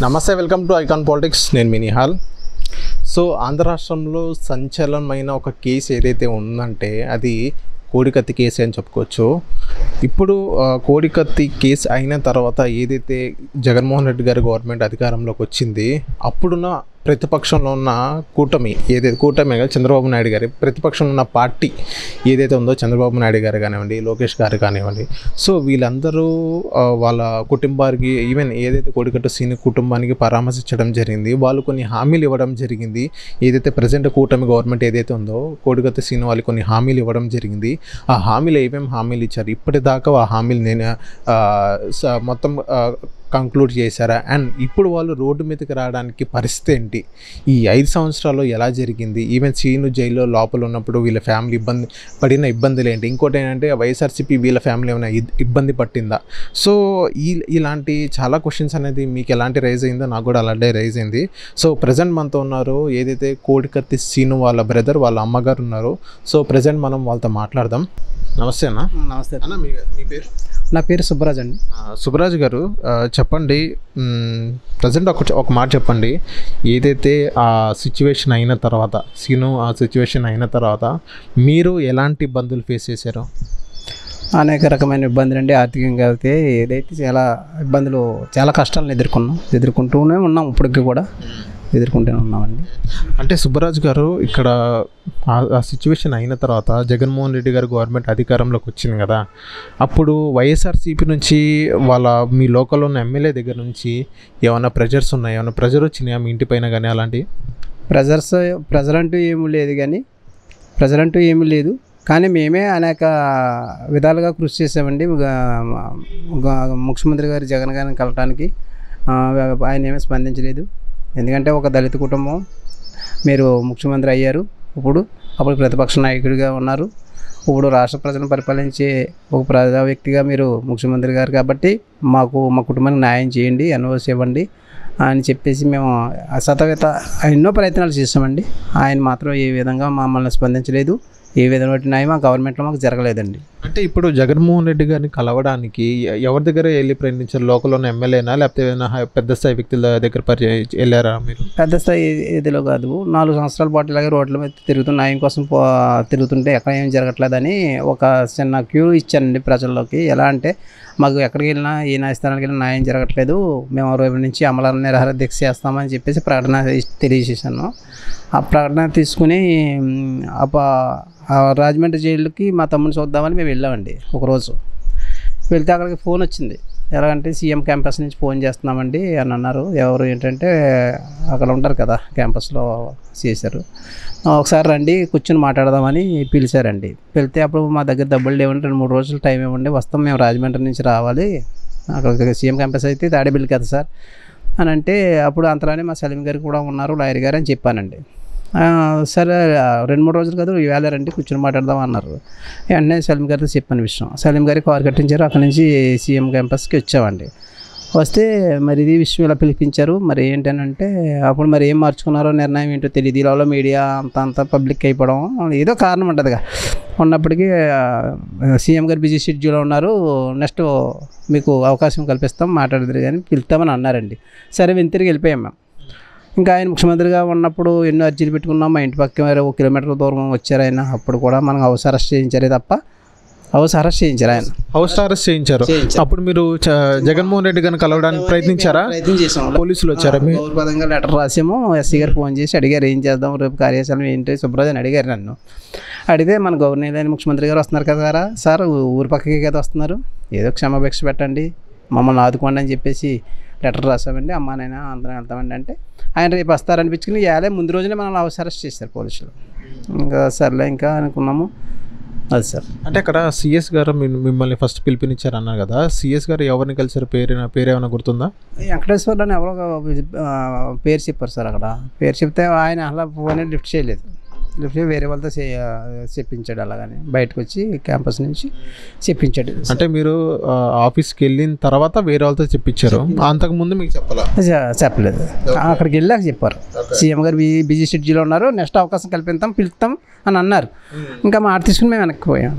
నమస్తే, welcome to icon politics. నేను మీ Nihal. So Andhra రాష్ట్రంలో సంచలనమైన ఒక కేసు ఏదైతే ఉందంటే అది కోడికత్తి కేసు అని చెప్పుకోవచ్చు. ఇప్పుడు కోడికత్తి కేసు అయిన తర్వాత ఏదైతే జగన్మోహన్ రెడ్డి గారి గవర్నమెంట్ అధికారంలోకి వచ్చింది, అప్పుడున్న ప్రతిపక్షంలో ఉన్న కూటమి చంద్రబాబు నాయుడు గారి ప్రతిపక్షంలో ఉన్న పార్టీ ఏదైతే ఉందో, చంద్రబాబు నాయుడు గారు కానివ్వండి, లోకేష్ గారు కానివ్వండి, సో వీళ్ళందరూ వాళ్ళ కుటుంబానికి, ఈవెన్ ఏదైతే కోడికట్టు సీని కుటుంబానికి పరామర్శించడం జరిగింది. వాళ్ళు కొన్ని హామీలు ఇవ్వడం జరిగింది. ఏదైతే ప్రజెంట్ కూటమి గవర్నమెంట్ ఏదైతే ఉందో, కోడికట్టు సీని వాళ్ళు కొన్ని హామీలు ఇవ్వడం జరిగింది. ఆ హామీలు ఏమేమి హామీలు ఇచ్చారు, ఇప్పటిదాకా ఆ హామీలు నేను మొత్తం కంక్లూడ్ చేశారా, అండ్ ఇప్పుడు వాళ్ళు రోడ్డు మీదకి రావడానికి పరిస్థితి ఏంటి, ఈ 5 సంవత్సరాల్లో ఎలా జరిగింది, ఈవెన్ సీను జైల్లో లోపల ఉన్నప్పుడు వీళ్ళ ఫ్యామిలీ పడిన ఇబ్బందులు ఏంటి, ఇంకోటి ఏంటంటే వైఎస్ఆర్సీపీ వీళ్ళ ఫ్యామిలీ ఏమైనా ఇబ్బంది పట్టిందా. సో ఇలాంటి చాలా క్వశ్చన్స్ అనేది మీకు ఎలాంటి రైజ్ అయిందో నాకు కూడా అలాంటి రైజ్ అయింది. సో ప్రజెంట్ మనతో ఉన్నారు ఏదైతే కోడికత్తి సీను వాళ్ళ బ్రదర్, వాళ్ళ అమ్మగారు ఉన్నారు. సో ప్రజెంట్ మనం వాళ్ళతో మాట్లాడదాం. నమస్తే అన్న. నమస్తే అన్న, మీ పేరు? నా పేరు సుబ్బరాజ్ అండి. సుబ్బరాజ్ గారు, చెప్పండి, ప్రజెంట్ ఒక మాట చెప్పండి. ఏదైతే ఆ సిచ్యువేషన్ అయిన తర్వాత, సీను ఆ సిచ్యువేషన్ అయిన తర్వాత మీరు ఎలాంటి ఇబ్బందులు ఫేస్ చేశారు? అనేక రకమైన ఇబ్బందులు అండి. ఆర్థికంగా అయితే ఏదైతే చాలా కష్టాలను ఎదుర్కొంటూనే ఉన్నాం, ఇప్పటికీ కూడా ఎదుర్కొంటూనే ఉన్నామండి. అంటే సుబ్బరాజు గారు, ఇక్కడ ఆ సిచ్యువేషన్ అయిన తర్వాత జగన్మోహన్ రెడ్డి గారు గవర్నమెంట్ అధికారంలోకి వచ్చింది కదా, అప్పుడు వైఎస్ఆర్సీపీ నుంచి మీ లోకల్లో ఉన్న ఎమ్మెల్యే దగ్గర నుంచి ఏమైనా ప్రెజర్స్ ఉన్నాయా, ఏమైనా ప్రెజర్ వచ్చినాయా మీ ఇంటి పైన కానీ? అలాంటి ప్రెజర్ అంటూ ఏమీ లేదు, కానీ మేమే అనేక విధాలుగా కృషి చేసామండి. ముఖ్యమంత్రి గారు జగన్ గారిని కలవటానికి ఆయన ఏమీ స్పందించలేదు. ఎందుకంటే ఒక దళిత కుటుంబం, మీరు ముఖ్యమంత్రి అయ్యారు, అప్పుడు ప్రతిపక్ష నాయకుడిగా ఉన్నారు, ఇప్పుడు రాష్ట్ర ప్రజలను పరిపాలించే ఒక ప్రజా వ్యక్తిగా మీరు ముఖ్యమంత్రి గారు కాబట్టి మా కుటుంబానికి న్యాయం చేయండి, ఎన్ఓసి ఇవ్వండి అని చెప్పేసి మేము ఎన్నో ప్రయత్నాలు చేసామండి. ఆయన మాత్రం ఏ విధంగా మమ్మల్ని స్పందించలేదు. ఏ విధమైన న్యాయం మా గవర్నమెంట్లో మాకు జరగలేదండి. అంటే ఇప్పుడు జగన్మోహన్ రెడ్డి గారిని కలవడానికి ఎవరి దగ్గర వెళ్ళి ప్రయత్నించారు? లోకల్లో ఉన్న ఎమ్మెల్యేనా, లేకపోతే ఏదైనా పెద్ద స్థాయి వ్యక్తుల దగ్గర వెళ్ళారా మీరు? పెద్ద స్థాయి ఇదిలో కాదు, 4 సంవత్సరాల పాటు ఇలాగే రోడ్ల మీద తిరుగుతున్న న్యాయం కోసం తిరుగుతుంటే ఎక్కడ ఏం జరగట్లేదని ఒక చిన్న క్యూ ఇచ్చానండి ప్రజల్లోకి. ఎలా అంటే, మాకు ఎక్కడికి వెళ్ళినా, ఏ న్యాయస్థానానికి వెళ్ళినా న్యాయం జరగట్లేదు, మేము రేపు నుంచి అమలు నిరాహార దీక్ష చేస్తామని చెప్పేసి ప్రకటన తెలియజేశాను. ఆ ప్రకటన తీసుకుని రాజమండ్రి జైలుకి మా తమ్ముని చూద్దామని మేము వెళ్ళామండి. ఒకరోజు వెళ్తే అక్కడికి ఫోన్ వచ్చింది. ఎలాగంటే సీఎం క్యాంపస్ నుంచి ఫోన్ చేస్తున్నామండి అని అన్నారు. ఎవరు ఏంటంటే అక్కడ ఉంటారు కదా క్యాంపస్లో చేశారు. ఒకసారి రండి కూర్చొని మాట్లాడదామని పిలిచారండి. వెళ్తే అప్పుడు మా దగ్గర డబ్బులు లేవండి, 2-3 రోజులు టైం ఇవ్వండి, వస్తాం, మేము రాజమండ్రి నుంచి రావాలి, అక్కడ సీఎం క్యాంపస్ అయితే తాడేపల్లి కదా సార్ అని అంటే, అప్పుడు అంతలోనే మా సలీం గారు కూడా ఉన్నారు, లాయర్ గారు అని చెప్పానండి. సరే 2-3 రోజులు కదా, ఈవేళ రండి కూర్చొని మాట్లాడదాం అన్నారు. వెంటనే సలీం గారితో చెప్పిన విషయం, సలీం గారి కారు కట్టించారు. అక్కడి నుంచి సీఎం క్యాంపస్కి వచ్చామండి. వస్తే మరి ఇది విషయం ఇలా పిలిపించారు, మరి ఏంటనంటే అప్పుడు మరి ఏం మార్చుకున్నారో నిర్ణయం ఏంటో తెలియదు. ఇలా మీడియా అంతా పబ్లిక్ అయిపోవడం ఏదో కారణం ఉంటుందిగా. ఉన్నప్పటికీ సీఎం గారు బిజీ షెడ్యూల్లో ఉన్నారు, నెక్స్ట్ మీకు అవకాశం కల్పిస్తాం, మాట్లాడదురు కానీ పిలుస్తామని అన్నారండి. సరే తిరిగి వెళ్ళిపోయాం మేము. ఇంకా ఆయన ముఖ్యమంత్రిగా ఉన్నప్పుడు ఎన్నో అర్జీలు పెట్టుకున్నాం. మా ఇంటి పక్క 1 కిలోమీటర్ దూరం వచ్చారు ఆయన. అప్పుడు కూడా మనం హౌస్ అరెస్ట్ చేయించారే తప్ప హౌస్ అరెస్ట్ చేయించారు ఆయన. హౌస్ అరెస్ట్ చేయించారు. అప్పుడు మీరు జగన్మోహన్ రెడ్డి గారిని కలవడానికి ప్రయత్నం చేసాం. పోలీసులు వచ్చారా? గౌరవపదంగా లెటర్ రాసాము. ఎస్సీ గారు ఫోన్ చేసి అడిగారు, ఏం చేద్దాం రేపు కార్యాచరణ ఏంటి సుబ్బరాజు అని అడిగారు నన్ను. అడిగితే మన గవర్నర్ ముఖ్యమంత్రి గారు వస్తున్నారు కదా సార్, ఊరి పక్కకి కదా వస్తున్నారు, ఏదో క్షమాభిక్ష పెట్టండి, మమ్మల్ని ఆదుకోండి అని చెప్పేసి లెటర్ రాసామండి. అమ్మా నాయన అందరం వెళ్తామండి అంటే, ఆయన రేపు వస్తారనిపించుకుని ముందు రోజునే మనల్ని హౌస్ అరెస్ట్ చేశారు పోలీసులు. ఇంకా సర్లే ఇంకా అనుకున్నాము. అది సార్. అంటే అక్కడ సిఎస్ గారు మిమ్మల్ని ఫస్ట్ పిలిపినిచ్చారు అన్నారు కదా, సిఎస్ గారు ఎవరిని కలిసారు? పేరు ఏమైనా గుర్తుందా? వెంకటేశ్వర్లు అని ఎవరో పేరు చెప్పారు సార్. అక్కడ పేరు చెప్తే ఆయన అలా ఫోన్ లిఫ్ట్ చేయలేదు, వేరే వాళ్ళతో చెప్పించాడు. అలాగని బయటకు వచ్చి క్యాంపస్ నుంచి చెప్పించాడు. అంటే మీరు ఆఫీస్కి వెళ్ళిన తర్వాత వేరే వాళ్ళతో చెప్పించారు, అంతకుముందు మీకు చెప్పలేదు. అక్కడికి వెళ్ళాక చెప్పారు, సీఎం గారు బిజీ షెడ్యూల్లో ఉన్నారు, నెక్స్ట్ అవకాశం పిలుస్తాం అని అన్నారు. ఇంకా మాట తీసుకుని మేము వెనక్కి పోయాం.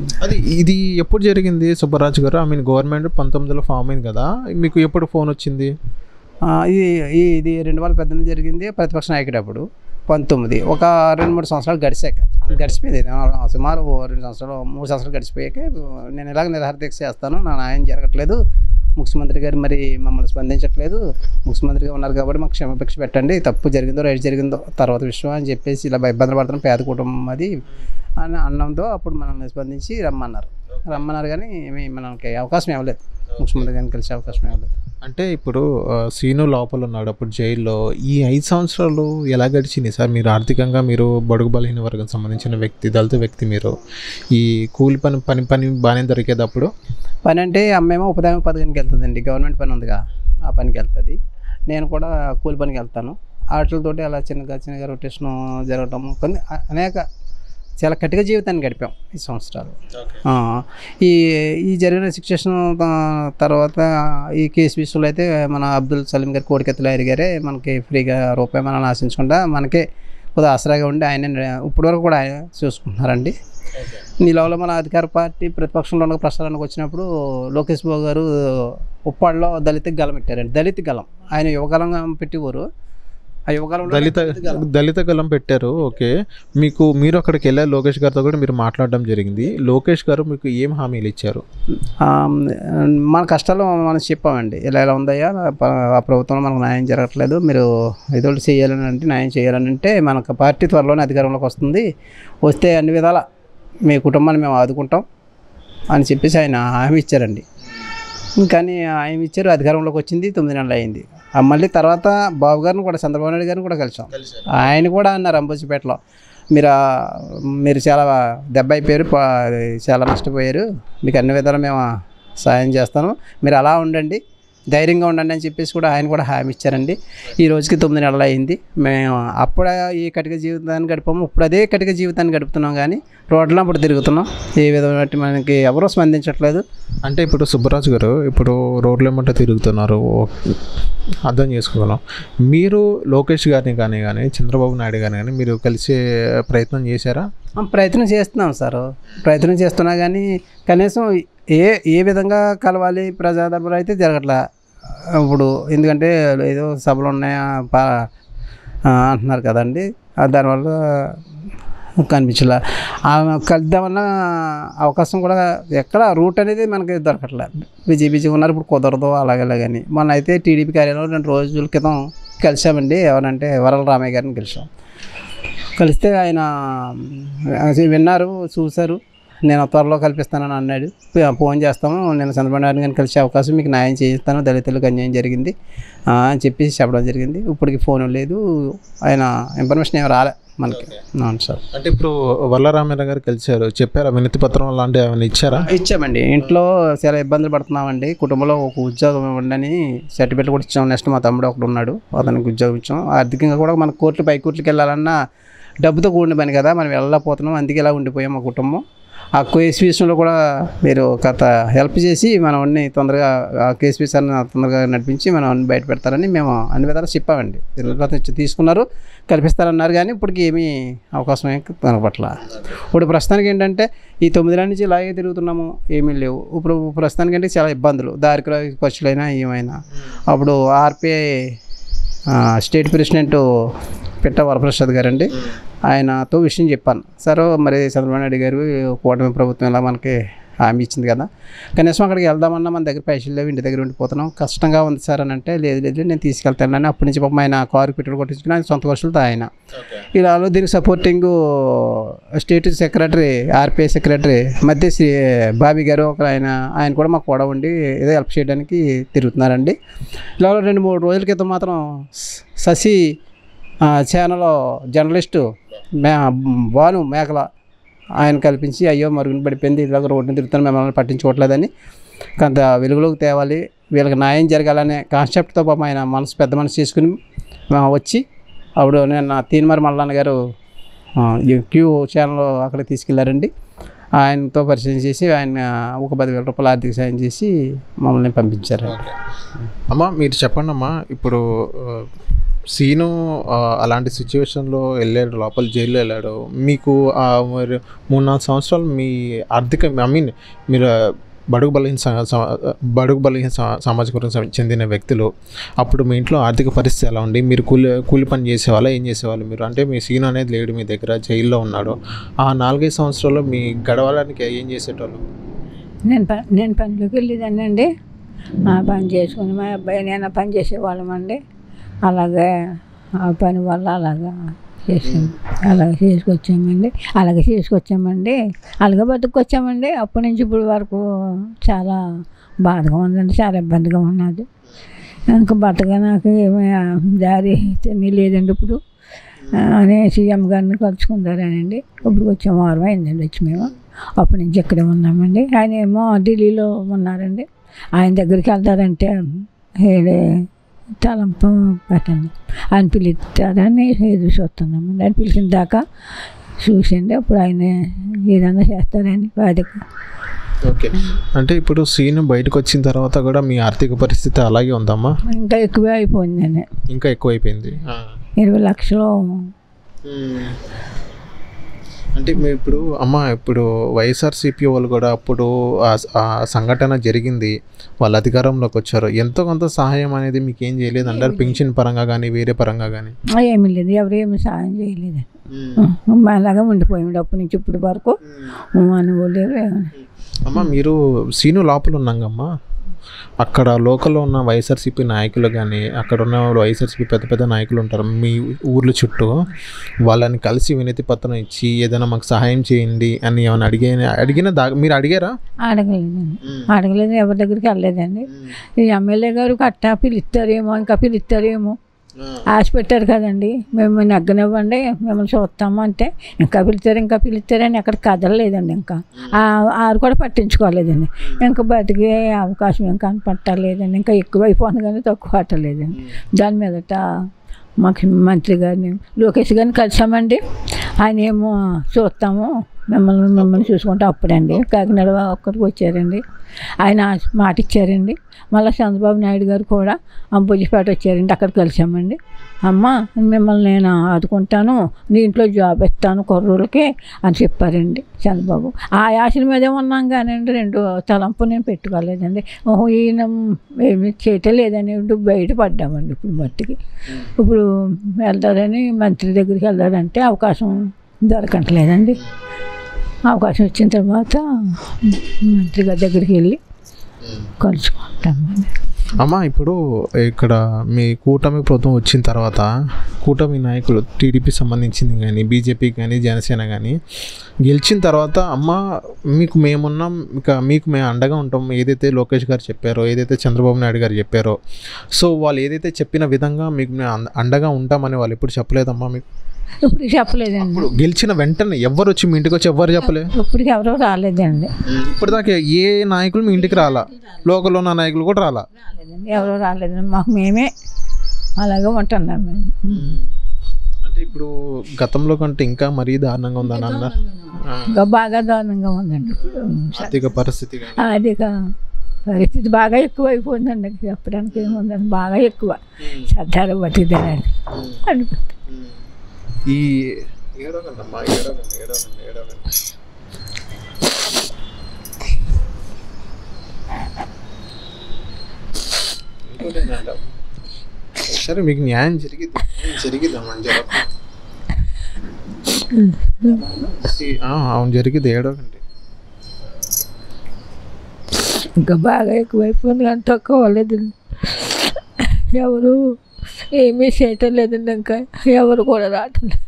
ఇది ఎప్పుడు జరిగింది సుబ్బరాజు గారు? గవర్నమెంట్ 19లో ఫామ్ అయింది కదా, మీకు ఎప్పుడు ఫోన్ వచ్చింది? ఇది 2018 జరిగింది, ప్రతిపక్ష నాయకుడు అప్పుడు 19, ఒక 2-3 సంవత్సరాలు గడిచిపోయింది. సుమారు 2 సంవత్సరాలు 3 సంవత్సరాలు గడిచిపోయాక నేను ఇలాగ నిరాహార దీక్ష చేస్తాను, నా న్యాయం జరగట్లేదు, ముఖ్యమంత్రి గారు మరి మమ్మల్ని స్పందించట్లేదు, ముఖ్యమంత్రిగా ఉన్నారు కాబట్టి మాకు క్షమాభిక్ష పెట్టండి, తప్పు జరిగిందో రైట్ జరిగిందో తర్వాత విషయం అని చెప్పేసి ఇలా ఇబ్బందులు పడుతున్నాం, పేద కుటుంబం అది అని అన్నంతో అప్పుడు మనల్ని స్పందించి రమ్మన్నారు కానీ మనకి అవకాశం ఇవ్వలేదు, ముఖ్యమంత్రి గారిని కలిసే అవకాశం ఇవ్వలేదు. అంటే ఇప్పుడు సీను లోపల ఉన్నాడు అప్పుడు జైల్లో. ఈ 5 సంవత్సరాలు ఎలా గడిచింది సార్? మీరు ఆర్థికంగా మీరు బడుగు బలహీన వర్గం సంబంధించిన వ్యక్తి, దళిత వ్యక్తి, మీరు ఈ కూలి పని బాగానే దొరికేటప్పుడు పని అంటే అమ్మేమో ఉపాధి పథకానికి వెళ్తుందండి, గవర్నమెంట్ పని ఉందిగా ఆ పనికి వెళ్తుంది, నేను కూడా కూలి పనికి వెళ్తాను. వాటితోటి అలా చిన్నగా రొటేషన్ జరగటం కొన్ని అనేక చాలా కఠిన జీవితాన్ని గడిపాం ఈ సంవత్సరాలు. ఈ జరిగిన సిచ్యువేషన్ తర్వాత ఈ కేసు విషయంలో అయితే మన అబ్దుల్ సలీం గారు, కోడికత్తి లాయర్ గారే మనకి ఫ్రీగా రూపాయి మనం ఆశించకుండా మనకే కొద్దిగా ఆసరాగా ఉండి ఆయన ఇప్పటి వరకు కూడా ఆయన చూసుకుంటున్నారండి. ఈ లోపల మన అధికార పార్టీ ప్రతిపక్షంలో ఉన్న ప్రచారానికి వచ్చినప్పుడు లోకేష్ బాబు గారు ఉప్పాడులో దళిత గలం పెట్టారండి. దళిత గలం ఆయన యువగలం పెట్టేవారు, ఆ యువగలం దళిత గలం పెట్టారు. ఓకే, మీరు అక్కడికి వెళ్ళారు, లోకేష్ గారితో కూడా మీరు మాట్లాడడం జరిగింది. లోకేష్ గారు మీకు ఏం హామీలు ఇచ్చారు? మన కష్టాలు మనం చెప్పామండి, ఇలా ఉందయ్యా, ఆ ప్రభుత్వంలో మనకు న్యాయం జరగట్లేదు, మీరు ఏదో చేయాలని అంటే న్యాయం చేయాలని అంటే మనకు పార్టీ త్వరలోనే అధికారంలోకి వస్తుంది, వస్తే అన్ని విధాల మీ కుటుంబాన్ని మేము ఆదుకుంటాం అని చెప్పేసి ఆయన హామీ ఇచ్చారండి. కానీ ఆయన ఇచ్చారు, అధికారంలోకి వచ్చింది 9 నెలలు అయింది. మళ్ళీ బాబు గారిని కూడా, చంద్రబాబు నాయుడు గారిని కూడా కలిసాం. ఆయన కూడా అన్నారు అంబోజిపేటలో, మీరు చాలా దెబ్బ అయిపోయారు, చాలా నష్టపోయారు, మీకు అన్ని విధాలు మేము సాయం చేస్తాను, మీరు అలా ఉండండి, ధైర్యంగా ఉండండి అని చెప్పేసి కూడా ఆయన కూడా హామీ ఇచ్చారండి. ఈ రోజుకి 9 నెలలు అయింది. మేము అప్పుడు ఈ కటిక జీవితాన్ని గడిపాము, ఇప్పుడు అదే కటిక జీవితాన్ని గడుపుతున్నాం, కానీ రోడ్లో అప్పుడు తిరుగుతున్నాం, ఏ విధమైన మనకి ఎవరూ స్పందించట్లేదు. అంటే ఇప్పుడు సుబ్బరాజు గారు ఇప్పుడు రోడ్లు ఏమంటే తిరుగుతున్నారు, అర్థం చేసుకోగలం. మీరు లోకేష్ గారిని కానీ చంద్రబాబు నాయుడు గారిని కానీ మీరు కలిసే ప్రయత్నం చేశారా? ప్రయత్నం చేస్తున్నాం సార్, ప్రయత్నం చేస్తున్నా కానీ కనీసం ఏ విధంగా కలవాలి ప్రజాదర్బారు అయితే జరగట్లా. ఇప్పుడు ఎందుకంటే ఏదో సభలు ఉన్నాయా అంటున్నారు కదండి, దానివల్ల కనిపించలే. కలుద్దామన్న అవకాశం కూడా ఎక్కడ రూట్ అనేది మనకి దొరకట్లే, బిజీ ఉన్నారు, ఇప్పుడు కుదరదు అలాగని. మొన్న అయితే టీడీపీ కార్యాలయంలో 2 రోజుల క్రితం కలిసామండి. ఎవరంటే వరల రామయ్య గారిని కలిస్తే ఆయన విన్నారు, చూశారు, నేను త్వరలో కల్పిస్తానని అన్నాడు, ఫోన్ చేస్తాము, నేను చంద్రబాబు నాయుడు గారిని కలిసే అవకాశం, మీకు న్యాయం చేయిస్తాను, దళితులకు అన్యాయం జరిగింది అని చెప్పేసి చెప్పడం జరిగింది. ఇప్పటికి ఫోన్ లేదు, ఆయన ఇన్ఫర్మేషన్ ఏమి రాలే మనకి. అవును సార్. అంటే ఇప్పుడు వల్లరామయ్య గారు కలిసారు, చెప్పారా, వినతి పత్రం లాంటివి ఏమైనా ఇచ్చారా? ఇచ్చామండి. ఇంట్లో చాలా ఇబ్బందులు పడుతున్నామండి, కుటుంబంలో ఒక ఉద్యోగం ఇవ్వండి సర్టిఫికేట్ కూడా ఇచ్చాం. నెక్స్ట్ మా తమ్ముడు ఒకడు ఉన్నాడు, అతనికి ఉద్యోగం ఇచ్చాం. ఆర్థికంగా కూడా మన పై కోర్టుకి వెళ్ళాలన్నా డబ్బుతో కూడిన పని కదా, మనం వెళ్ళలేకపోతున్నాం, అందుకే ఇలా ఉండిపోయాం మా కుటుంబం. ఆ కేసు విషయంలో కూడా మీరు కథ హెల్ప్ చేసి మనం అన్ని తొందరగా ఆ కేసు విషయాన్ని తొందరగా నడిపించి మనం అన్ని బయట పెడతారని మేము అన్ని విధాలు చెప్పామండి. తీసుకున్నారు, కల్పిస్తారన్నారు, కానీ ఇప్పటికి ఏమీ అవకాశం కనపట్ల. ఇప్పుడు ప్రస్తుతానికి ఏంటంటే ఈ 9 నెలల నుంచి ఇలాగే తిరుగుతున్నాము, ఏమీ లేవు. ఇప్పుడు ప్రస్తుతానికి అంటే చాలా ఇబ్బందులు, దారికి ఖర్చులైనా ఏమైనా. అప్పుడు ఆర్పిఐ స్టేట్ ప్రెసిడెంట్ పిట్ట వరప్రసాద్ గారండి, ఆయనతో విషయం చెప్పాను. సార్ మరి చంద్రబాబు నాయుడు గారు కూటమి ప్రభుత్వం ఇలా మనకి హామీ ఇచ్చింది కదా, కనీసం అక్కడికి వెళ్దామన్నా మన దగ్గర పైసలు లేవు, ఇంటి దగ్గర ఉండిపోతున్నాం, కష్టంగా ఉంది సార్ అని అంటే, లేదు నేను తీసుకెళ్తానని అప్పటి నుంచి పాపం ఆయన కారు పెట్టుబడి కొట్టించుకుని ఆయన సొంత ఖర్చులతో ఆయన ఇలా దీనికి supporting state secretary, RPI secretary మధ్య శ్రీ బాబీ గారు ఒక ఆయన కూడా మాకు కూడా ఉండి ఏదో హెల్ప్ చేయడానికి తిరుగుతున్నారండి. ఇలా 2-3 రోజుల క్రితం మాత్రం శశి ఛానల్ జర్నలిస్టు భాను మేకల ఆయన కల్పించి, అయ్యో మరుగున పడిపోయింది, ఇలాగ రోడ్డుని తిరుగుతాను, మిమ్మల్ని పట్టించుకోవట్లేదని, కొంత వెలుగులోకి తేవాలి, వీళ్ళకి న్యాయం జరగాలనే కాన్సెప్ట్తో పాపం ఆయన పెద్ద మనసు చేసుకుని వచ్చి అప్పుడు నేను తీన్మార్ మల్లన్న గారు క్యూ ఛానల్ అక్కడికి తీసుకెళ్లారండి. ఆయనతో పరిచయం చేసి ఆయన ఒక 10,000 రూపాయలు ఆర్థిక సాయం చేసి మమ్మల్ని పంపించారు. అమ్మ మీరు చెప్పండి అమ్మా, ఇప్పుడు సీను అలాంటి సిచ్యువేషన్లో వెళ్ళాడు, లోపల జైల్లో వెళ్ళాడు, మీకు 3-4 సంవత్సరాలు మీ ఆర్థిక మీరు బడుగు బలహీన సామాజిక వర్గం చెందిన వ్యక్తులు అప్పుడు మీ ఇంట్లో ఆర్థిక పరిస్థితి ఎలా ఉండి మీరు కూలి పని చేసేవాళ్ళ ఏం చేసేవాళ్ళు మీరు? అంటే మీ సీన్ అనేది లేడు మీ దగ్గర, జైల్లో ఉన్నాడు. ఆ 4-5 సంవత్సరాల్లో మీ గడవడానికి ఏం చేసేటోళ్ళు? నేను పనిలోకి వెళ్ళేదాన్ని అండి. పని చేసుకుని మా అబ్బాయి నేను పని చేసేవాళ్ళమండి. అలాగే ఆ పని వల్ల అలాగే చేసుకొచ్చామండి. అలాగే బతుకొచ్చామండి. అప్పటి నుంచి ఇప్పుడు వరకు చాలా బాధగా ఉందండి, చాలా ఇబ్బందిగా ఉన్నది. ఇంకా బతక నాకు ఏమీ దారి లేదండి ఇప్పుడు అనే సీఎం గారిని కలుసుకుంటారనండి. ఇప్పుడు వచ్చే వారం అయిందండి వచ్చి మేము. అప్పటి నుంచి ఇక్కడే ఉన్నామండి. ఆయన ఏమో ఢిల్లీలో ఉన్నారండి. ఆయన దగ్గరికి వెళ్తారంటే తలంపు పెట్టండి ఆయన పిలుస్తారని ఎదురు చూస్తున్నామండి. ఆయన పిలిచిన దాకా చూసిండి అప్పుడు ఆయన ఏదైనా చేస్తారని బాధ్యత. ఓకే, అంటే ఇప్పుడు సీన్ బయటకు వచ్చిన తర్వాత కూడా మీ ఆర్థిక పరిస్థితి అలాగే ఉందమ్మా? ఇంకా ఎక్కువే అయిపోయిందండి. ఇంకా ఎక్కువైపోయింది. 20 లక్షలు. అంటే మీరు ఇప్పుడు వైఎస్ఆర్సీపీ వాళ్ళు కూడా అప్పుడు ఆ సంఘటన జరిగింది, వాళ్ళ అధికారంలోకి వచ్చారు, ఎంతో కొంత సహాయం అనేది మీకు ఏం చేయలేదు అంటారు? పింఛన్ పరంగా కానీ వేరే పరంగా కానీ ఏమీ లేదు, ఎవరు ఏమి సహాయం చేయలేదు. అలాగే ఉండిపోయాడు అప్పటి నుంచి ఇప్పటి వరకు అనుకోలేరు. అమ్మ మీరు సీను లోపల ఉన్నాగమ్మా, అక్కడ లోకల్లో ఉన్న వైఎస్ఆర్సీపీ నాయకులు కానీ అక్కడ ఉన్న వైఎస్ఆర్సీపీ పెద్ద నాయకులు ఉంటారు మీ ఊర్ల చుట్టూ, వాళ్ళని కలిసి వినతి పత్రం ఇచ్చి ఏదైనా మాకు సహాయం చేయండి అని ఏమైనా మీరు అడిగారా? అడగలేదు, ఎవరి దగ్గరికి వెళ్ళలేదండి. ఈ ఎమ్మెల్యే గారు కట్టా పిలుస్తారేమో ఆశ పెట్టారు కదండి, మేము నగ్గనివ్వండి మిమ్మల్ని చూస్తాము అంటే ఇంకా పిలుస్తారని ఎక్కడ కదలలేదండి. ఇంకా ఆరు కూడా పట్టించుకోలేదండి. ఇంకా బతికే అవకాశం ఇంకా పట్టలేదండి. ఇంకా ఎక్కువ అయిపోతుంది కానీ తక్కువ పట్టలేదండి. దాని మీదట ముఖ్యమంత్రి గారిని లోకేష్ గారిని కలిసామండి. ఆయన ఏమో చూస్తాము మిమ్మల్ని చూసుకుంటే అప్పుడండి కాకినాడ ఒక్కడికి వచ్చారండి. ఆయన మాట ఇచ్చారండి. మళ్ళీ చంద్రబాబు నాయుడు గారు కూడా అంబుజపేట వచ్చారండి, అక్కడ కలిసామండి. అమ్మ మిమ్మల్ని నేను ఆదుకుంటాను, నీ ఇంట్లో జాబ్ ఇస్తాను కుర్రోళ్ళకి అని చెప్పారండి చంద్రబాబు. ఆ ఆశల మీదే ఉన్నాం కానండి 2 తలంపు నేను పెట్టుకోలేదండి. ఈయన ఏమి చేయటలేదని బయటపడ్డామండి. ఇప్పుడు మట్టికి ఇప్పుడు వెళ్తారని మంత్రి దగ్గరికి వెళ్తారంటే అవకాశం దొరకట్లేదండి. అవకాశం వచ్చిన తర్వాత మంత్రి గారి దగ్గరికి వెళ్ళి కలుసుకుంటామండి. అమ్మ ఇప్పుడు ఇక్కడ మీ కూటమి ప్రభుత్వం వచ్చిన తర్వాత కూటమి నాయకులు టీడీపీ సంబంధించింది కానీ బీజేపీ కానీ జనసేన కానీ గెలిచిన తర్వాత అమ్మ మీకు మేమున్నాం, మీకు మేము అండగా ఉంటాం, ఏదైతే లోకేష్ గారు చెప్పారో, ఏదైతే చంద్రబాబు నాయుడు గారు చెప్పారో, సో వాళ్ళు ఏదైతే చెప్పిన విధంగా మీకు మేము అండగా ఉంటామని వాళ్ళు ఎప్పుడు చెప్పలేదమ్మా మీకు? ఇప్పుడు చెప్పలేదండి. ఇప్పుడు గెలిచిన వెంటనే ఎవరు వచ్చి మీ ఇంటికి వచ్చి ఎవరు చెప్పలేదు? ఇప్పటికి ఎవరో రాలేదండి. ఇప్పటిదాకా ఏ నాయకులు మీ ఇంటికి రాలా? లోకల్లో ఉన్న నాయకులు కూడా రాలేదండి, ఎవరో రాలేదండి. మాకు మేమే అలాగే ఉంటున్నామండి. అంటే ఇప్పుడు గతంలో కంటే ఇంకా మరీ దారుణంగా ఉందని అన్నారు. ఇంకా బాగా దారుణంగా ఉందండి ఆర్థిక పరిస్థితి. బాగా ఎక్కువ అయిపోయిందండి. చెప్పడానికి ఏముందండి, బాగా ఎక్కువ సర్దారు బతిదారండి అనిపిస్తుంది. ఈ ఏడోగండమ్మా ఏడోగండి సరే మీకు న్యాయం జరిగిద్దామండి. అవును జరిగిద్ది, ఏడోగండి. ఇంకా బాగా ఎక్కువైపోయింది కానీ తక్కువ లేదండి. ఎవరు ఏమీ చేయటం లేదండి. ఇంకా ఎవరు కూడా రావట్లేదు.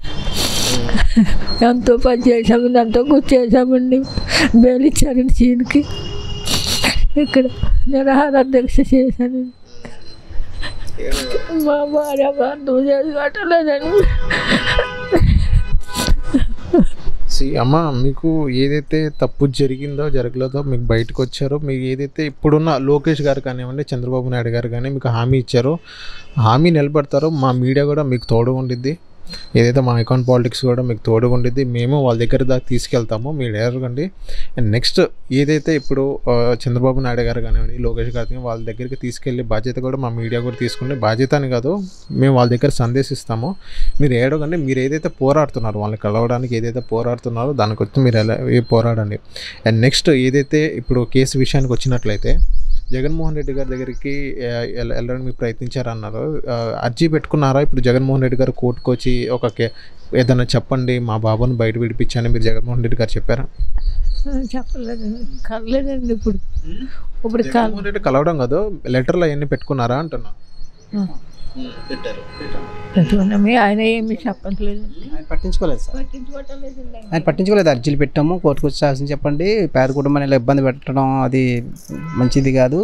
ఎంతో పని చేసామండి, ఎంతో కూర్చేసామండి. బెయిల్ ఇచ్చారండి సీన్కి. ఇక్కడ నిరాహార దీక్ష చేశానండి. మా భార్య అర్థం చేసుకోవట్లేదండి. అమ్మ మీకు ఏదైతే తప్పు జరిగిందో జరగలేదో మీకు బయటకు వచ్చారో, మీకు ఏదైతే ఇప్పుడున్న లోకేష్ గారు కానివ్వండి చంద్రబాబు నాయుడు గారు కానీ మీకు హామీ ఇచ్చారో హామీ నిలబెడతారో మా మీడియా కూడా మీకు తోడు ఉండిద్ది. ఏదైతే మా ఐకాన్ పాలిటిక్స్ కూడా మీకు తోడుగా ఉండేది, మేము వాళ్ళ దగ్గర దాకా తీసుకెళ్తాము, మీరు ఎరగండి. అండ్ నెక్స్ట్ ఏదైతే ఇప్పుడు చంద్రబాబు నాయుడు గారు కానివ్వండి, లోకేష్ గారిని వాళ్ళ దగ్గరికి తీసుకెళ్ళి బాధ్యత కూడా మా మీడియా కూడా తీసుకుని, బాధ్యత అని కాదు, మేము వాళ్ళ దగ్గర సందేశిస్తాము. మీరు ఏడవకండి. మీరు ఏదైతే పోరాడుతున్నారో, వాళ్ళని కలవడానికి ఏదైతే పోరాడుతున్నారో దానికి వచ్చి మీరు పోరాడండి. అండ్ నెక్స్ట్ ఏదైతే ఇప్పుడు కేసు విషయానికి వచ్చినట్లయితే, జగన్మోహన్ రెడ్డి గారి దగ్గరికి వెళ్ళడానికి మీరు ప్రయత్నించారన్నారు. అర్జీ పెట్టుకున్నారా? ఇప్పుడు జగన్మోహన్ రెడ్డి గారు కోర్టుకు వచ్చి ఏదైనా చెప్పండి, మా బాబుని బయట విడిపించని మీరు జగన్మోహన్ రెడ్డి గారు చెప్పారా? చెప్పలేదండి, కలలేదండి. ఇప్పుడు జగన్మోహన్ రెడ్డి కలవడం కాదు, లెటర్లు అవన్నీ పెట్టుకున్నారా అంటున్నా. పెట్టుకున్నాము, ఆయన ఏమి చెప్పట్లేదు, ఆయన పట్టించుకోలేదు సార్. ఆయన పట్టించుకోలేదు. అర్జీలు పెట్టాము, కోర్టుకు వచ్చి సాక్ష్యం చెప్పండి, పేద కుటుంబాన్ని ఇలా ఇబ్బంది పెట్టడం అది మంచిది కాదు,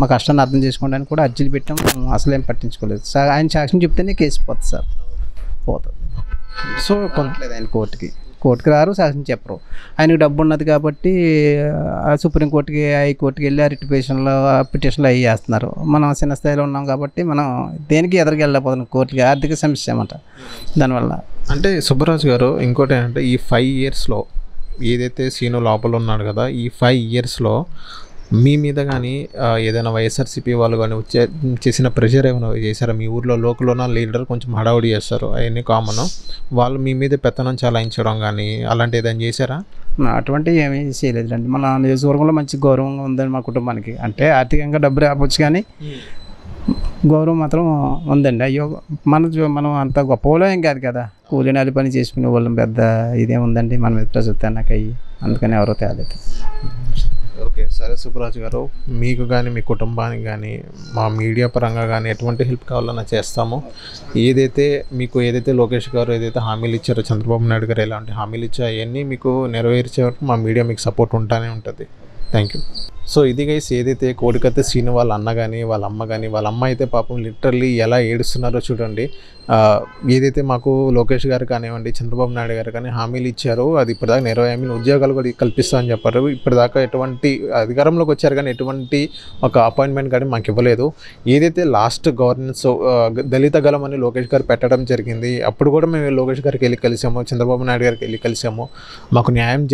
మా కష్టాన్ని అర్థం చేసుకోవడానికి కూడా అర్జీలు పెట్టాము. అసలు ఏం పట్టించుకోలేదు సార్. ఆయన సాక్ష్యం చెప్తేనే కేసు పోతుంది సార్, పోతుంది. సో కొనట్లేదు ఆయన కోర్టుకి రారు, సాక్ష్యం చెప్పరు. ఆయనకు డబ్బు ఉన్నది కాబట్టి సుప్రీంకోర్టుకి, హైకోర్టుకి వెళ్ళి పిటిషన్లు అవి చేస్తున్నారు. మనం చిన్న స్థాయిలో ఉన్నాం కాబట్టి మనం దేనికి ఎదురుకి వెళ్ళకపోతున్నాం, కోర్టుకి ఆర్థిక సమస్య అన్నమాట. దానివల్ల అంటే సుబ్బరాజు గారు, ఇంకోటి ఏంటంటే ఈ 5 yearsలో ఏదైతే సీను లోపల ఉన్నాడు కదా, ఈ 5 yearsలో మీ మీద కానీ ఏదైనా వైఎస్ఆర్సీపీ వాళ్ళు కానీ చేసిన ప్రెషర్ ఏమైనా చేశారా? మీ ఊర్లో లోకల్ ఉన్న లీడర్ కొంచెం హడావుడి చేస్తారు, అవన్నీ కామన్, వాళ్ళు మీ మీద పెత్తనం చలాయించడం కానీ అలాంటి ఏదైనా చేశారా? అటువంటివి ఏమీ చేయలేదులేండి. మన నియోజకవర్గంలో మంచి గౌరవంగా ఉందండి మా కుటుంబానికి. అంటే ఆర్థికంగా డబ్బు రావచ్చు కానీ గౌరవం మాత్రం ఉందండి. అయ్యో మనం అంత గొప్ప వాళ్ళం ఏం కాదు కదా, కూలీనాలి పని చేసుకునే వాళ్ళం, పెద్ద ఇదేం ఉందండి మన మీద ప్రజలు నాకు అయ్యి, అందుకని ఎవరో తేలేదు. ఓకే, సరే సుబ్బరాజు గారు, మీకు కానీ మీ కుటుంబానికి కానీ మా మీడియా పరంగా కానీ ఎటువంటి హెల్ప్ కావాలన్నా చేస్తాము. ఏదైతే లోకేష్ గారు ఏదైతే హామీలు ఇచ్చారో, చంద్రబాబు నాయుడు గారు ఎలాంటి హామీలు ఇచ్చారో అవన్నీ మీకు నెరవేర్చే వరకు మా మీడియా మీకు సపోర్ట్ ఉంటానే ఉంటుంది. Thank you. సో ఇది గైస్, ఏదైతే కోడికత్తి శ్రీను వాళ్ళ అన్న కానీ వాళ్ళ అమ్మ కానీ, వాళ్ళ అమ్మ అయితే పాపం లిటరల్లీ ఎలా ఏడుస్తున్నారో చూడండి. ఏదైతే మాకు లోకేష్ గారు కానివ్వండి, చంద్రబాబు నాయుడు గారు కానీ హామీలు ఇచ్చారో అది ఇప్పటిదాకా 20,000 ఉద్యోగాలు కూడా కల్పిస్తామని చెప్పారు. ఇప్పటిదాకా ఎటువంటి అధికారంలోకి వచ్చారు కానీ ఎటువంటి ఒక అపాయింట్మెంట్ కానీ మాకు ఇవ్వలేదు. ఏదైతే లాస్ట్ గవర్నెన్స్ దళిత గలం అని లోకేష్ గారు పెట్టడం జరిగింది, అప్పుడు కూడా మేము లోకేష్ గారికి వెళ్ళి కలిసాము, చంద్రబాబు నాయుడు గారికి వెళ్ళి కలిసాము, మాకు న్యాయం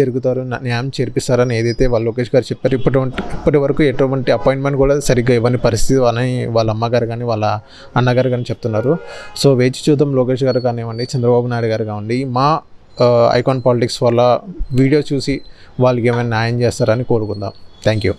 న్యాయం చేర్పిస్తారని ఏదైతే వాళ్ళు లోకేష్ గారు చెప్పారు. ఇప్పటి వరకు ఎటువంటి అపాయింట్మెంట్ కూడా సరిగ్గా ఇవ్వని పరిస్థితి అని వాళ్ళ అమ్మగారు కానీ వాళ్ళ అన్నగారు కానీ చెప్తున్నారు. సో వేచి చూద్దాం, లోకేష్ గారు కానివ్వండి, చంద్రబాబు నాయుడు గారు కానివ్వండి, మా ఐకాన్ పాలిటిక్స్ వల్ల వీడియో చూసి వాళ్ళకి ఏమైనా న్యాయం చేస్తారని కోరుకుందాం. Thank you.